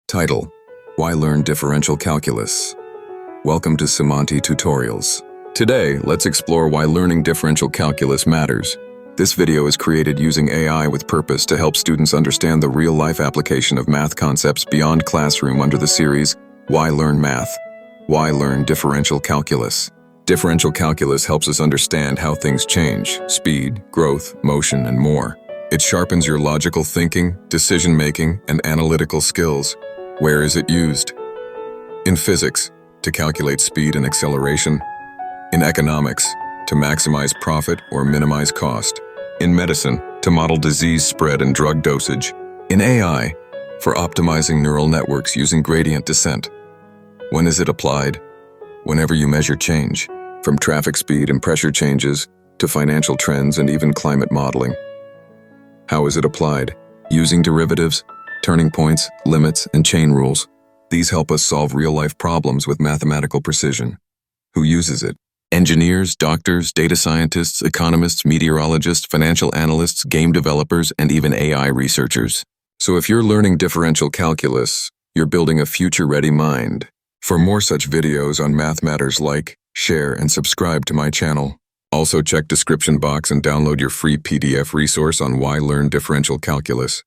Title: Why Learn Differential Calculus? Welcome to Simant Tutorials. Today, let's explore why learning differential calculus matters. This video is created using AI with purpose to help students understand the real-life application of math concepts beyond classroom under the series, Why Learn Math? Why Learn Differential Calculus? Differential calculus helps us understand how things change: speed, growth, motion, and more. It sharpens your logical thinking, decision-making, and analytical skills. Where is it used? In physics, to calculate speed and acceleration. In economics, to maximize profit or minimize cost. In medicine, to model disease spread and drug dosage. In AI, for optimizing neural networks using gradient descent. When is it applied? Whenever you measure change, from traffic speed and pressure changes to financial trends and even climate modeling. How is it applied? Using derivatives, turning points, limits, and chain rules. These help us solve real-life problems with mathematical precision. Who uses it? Engineers, doctors, data scientists, economists, meteorologists, financial analysts, game developers, and even AI researchers. So if you're learning differential calculus, you're building a future-ready mind. For more such videos on math matters, like, share, and subscribe to my channel. Also check description box and download your free PDF resource on Why Learn Differential Calculus.